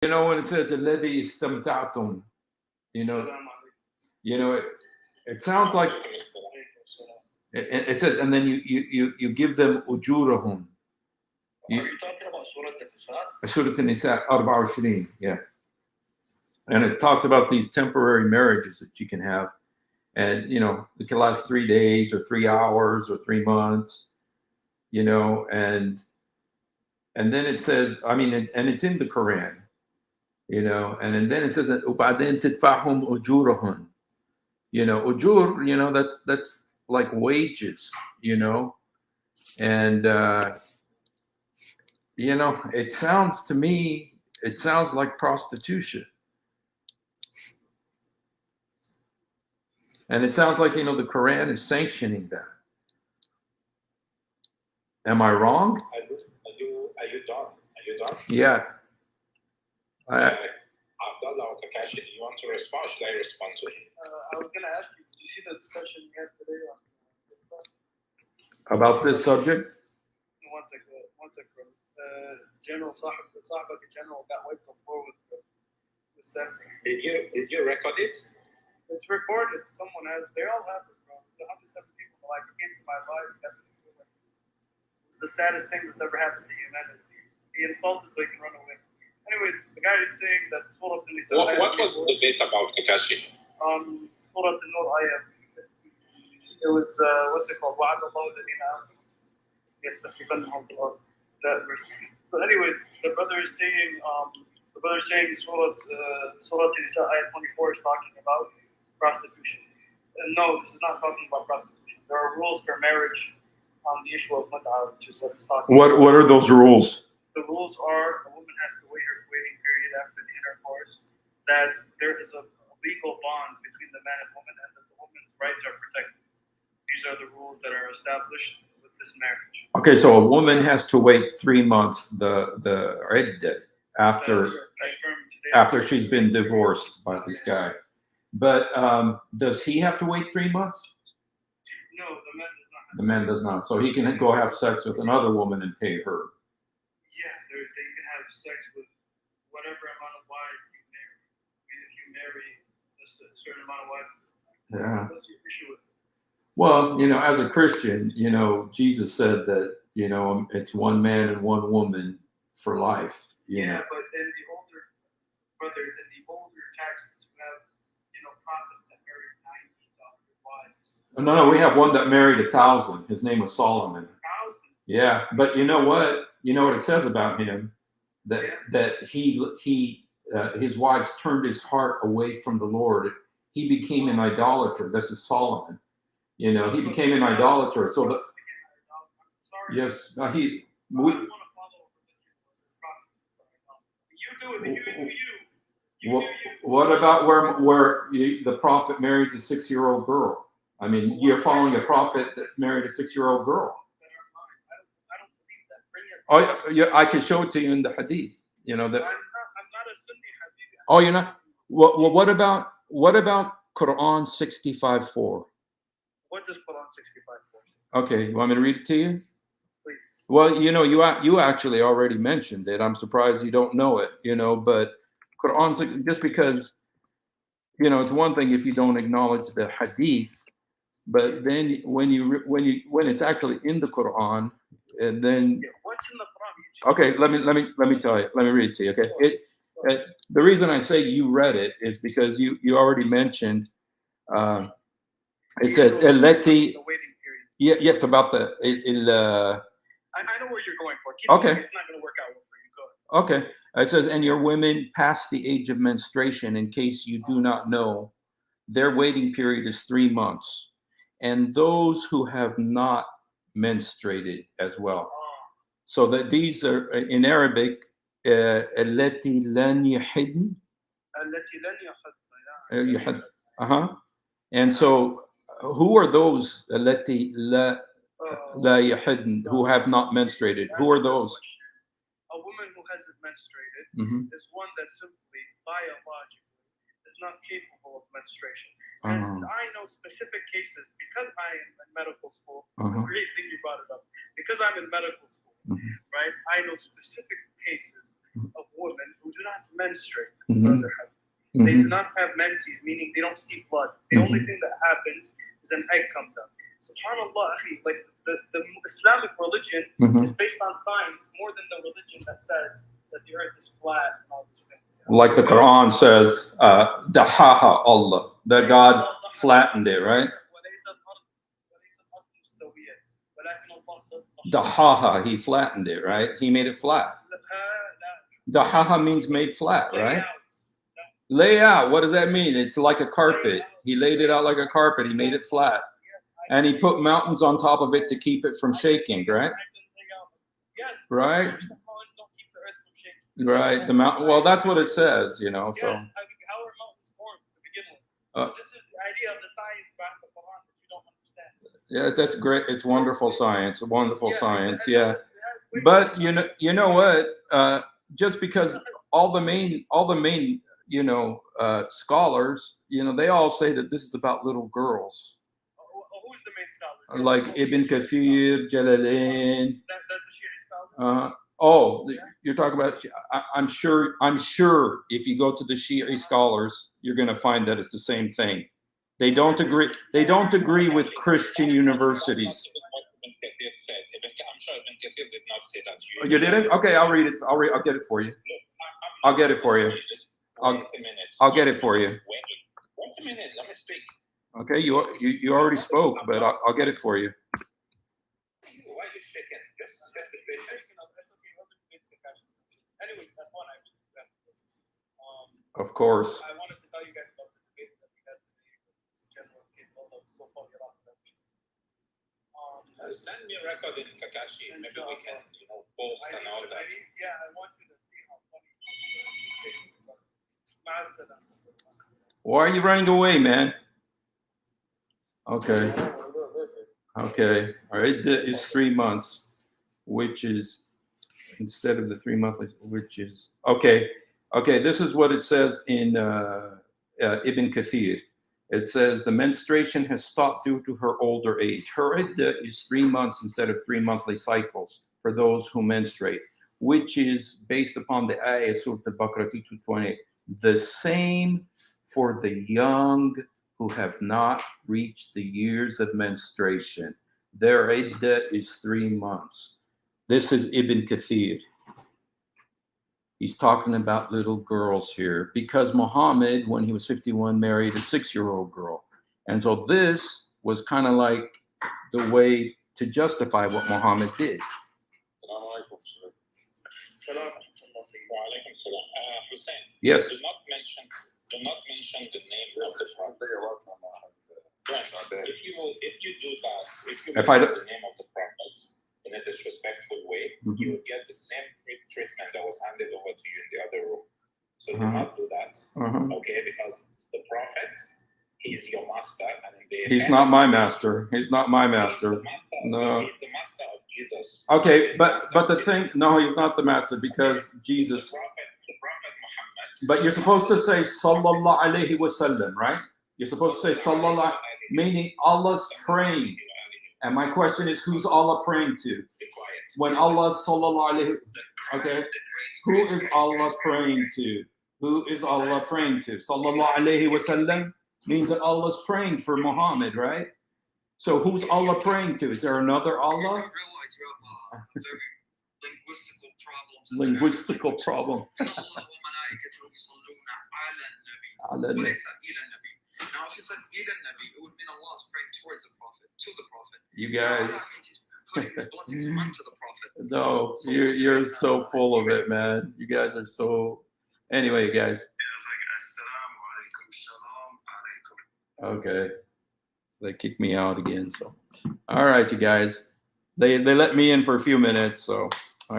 You know, when it says الذي استمتعتم, you know, it sounds like it says, and then you give them أجورهم. Are you talking about Surah Al-Nisa? Surah An-Nisa 24, yeah. And it talks about these temporary marriages that you can have. And, you know, it can last 3 days or 3 hours or 3 months, you know, and then it says, I mean, and it's in the Quran, you know, and then it says that وبعدين تدفعهم أجورهم, you know, ujur, you know, that's like wages, you know, and you know, it sounds to me, it sounds like prostitution, and it sounds like, you know, the Quran is sanctioning that. Am I wrong? Are you done? Are you done? Yeah. Abdullah or Kakashi, do you want to respond? Should I respond to him? I was going to ask you, do you see the discussion we had today on TikTok? About this subject? One second. General Sahaba General got wiped on the floor with sand. Did you record it? It's recorded. Someone has. They all have it, bro. 107 people. Like, it came to my life. It's the saddest thing that's ever happened to humanity. He insulted so he can run away. Anyways, the guy is saying that Surah An-Nisa. What was the debate about, Kakashi? Surah An-Nur ayah. It was what's it called? وَعَدَ اللَّهُ الَّذِينَ آمَنُوا يَسْتَخْلِفَنَّهُمْ فِي الْأَرْضِ. That verse. So, anyways, the brother is saying Surah An-Nisa ayah 24 is talking about prostitution. And no, this is not talking about prostitution. There are rules for marriage on the issue of mut'ah, which is what it's talking about. What are those rules? The rules are a woman has to wait her waiting period after the intercourse, that there is a legal bond between the man and woman, and that the woman's rights are protected. These are the rules that are established with this marriage. Okay, so a woman has to wait 3 months, the iddah, after she's been divorced by this guy. But does he have to wait 3 months? No, the man does not. The man does not. So he can go have sex with another woman and pay her. Yeah, they can have sex with whatever amount of wives you marry. I mean, if you marry a certain amount of wives, yeah. What's your issue with it? Well, you know, as a Christian, you know, Jesus said that, you know, it's one man and one woman for life. You know. But in the older texts, you have, you know, prophets that married 90 to 100 wives. No, we have one that married 1,000. His name was Solomon. 1,000? Yeah, but you know what? You know what it says about him? That his wives turned his heart away from the Lord. He became an idolater. This is Solomon. You know, he became an idolater. So yes, he. What about where the prophet marries a 6-year-old girl? I mean, you're following a prophet that married a 6-year-old girl. Oh, yeah, I can show it to you in the hadith. You know that. I'm not a Sunni hadith. Oh, you're not. Well, what about Quran 65:4? What does Quran 65:4 say? Okay, you want me to read it to you? Please. Well, you know, you actually already mentioned it. I'm surprised you don't know it. You know, but Quran, just because, you know, it's one thing if you don't acknowledge the hadith, but then when it's actually in the Quran, and then what's in the Quran? Okay, let me tell you. Let me read it to you. Okay, the reason I say you read it is because you already mentioned. It says "Eleti." Yes, about the. I know where you're going for. Keep Okay. going. It's not going to work out well for you. Go ahead. Okay. It says, and your women past the age of menstruation, in case you do not know, their waiting period is 3 months, and those who have not menstruated as well. So that these are in Arabic, التي لن يحدن. And so, who are those التي لا يحدن, who have not menstruated? Who are those? A woman who hasn't menstruated is one that simply, biologically, is not capable of menstruation. And I know specific cases, because I am in medical school. It's a great thing you brought it up. Because I'm in medical school, right? I know specific cases of women who who do not menstruate, Mhm. brother Habib. They Mhm. do not have menses, meaning they don't see blood. The only Mhm. thing that happens is an egg comes out. SubhanAllah, akhi, like the Islamic religion Mhm. is based on science more than the religion that says that the earth is flat and all these things. Like the Quran says, Dahaha Allah, that God flattened it, right? Dahaha, he flattened it, right? He made it flat. Dahaha means made flat, right? Lay out, what does that mean? It's like a carpet. He laid it out like a carpet. He made it flat. And he put mountains on top of it to keep it from shaking, right? Right? Right. The mountain. Well, that's what it says, you know. So. Yes, I mean, how are mountains formed to begin with? This is the idea of the science behind the Quran that you don't understand. Yeah, that's great. It's wonderful science. Wonderful science. Yeah. But you know what? Just because all the main, scholars, they all say that this is about little girls. Who's the main scholar? Like Ibn Kathir, Jalalain. That's a Shi'i scholar. You're talking about. I'm sure if you go to the Shi'i scholars, you're going to find that it's the same thing. They don't agree. They don't agree with Christian universities. I'm sure Ibn Kathir did not say that. You didn't? Okay, I'll read it. I'll get it for you. I'll get it for you. I'll get it for you. Wait a minute. Let me speak. Okay, you already spoke, but I'll get it for you. Why are you shaking? Just be patient. Anyways, that's one I Of course. I wanted to tell you guys about the debate that we had today with this general kid, although so-called Iraq. Send me a record in Kakashi. Maybe we can, post and all that. Yeah, I want you to see how funny. Why are you running away, man? Okay. Okay. All right. It's 3 months, which is instead of the 3 monthly, which is okay. Okay. This is what it says in Ibn Kathir. It says the menstruation has stopped due to her older age. Her iddah is 3 months instead of 3 monthly cycles for those who menstruate, which is based upon the ayah Surah Al-Baqarah 220. The same for the young who have not reached the years of menstruation. Their iddah is 3 months. This is Ibn Kathir. He's talking about little girls here because Muhammad, when he was 51, married a 6-year-old girl. And so this was kind of like the way to justify what Muhammad did. Hussein, Yes. do not mention the name of the prophet. If you do that, if you mention the name of the prophet in a disrespectful way, you will get the same treatment that was handed over to you in the other room. So do not do that, okay? Because the prophet, he's your master, and he's not my master. He's not my master. No. He's the master of Jesus. Okay, but the thing, no, he's not the master because Jesus. The prophet Muhammad. But you're supposed to say sallallahu alaihi wasallam, right? You're supposed to say sallallahu, meaning Allah's praying. And my question is, who's Allah praying to? When Allah sallallahu alaihi, okay, who is Allah praying to? Who is Allah praying to? Sallallahu alaihi wasallam means that Allah's praying for Muhammad, right? So who's Allah praying to? Is there another Allah? Linguistical problem. Now, if you said ila nabi, it would mean Allah is praying towards the prophet, to the prophet. You guys. He's putting his blessings onto the prophet. No, you're so full of it, man. You guys are so. Anyway, guys. Okay. They kicked me out again. So, all right, you guys. They let me in for a few minutes. So.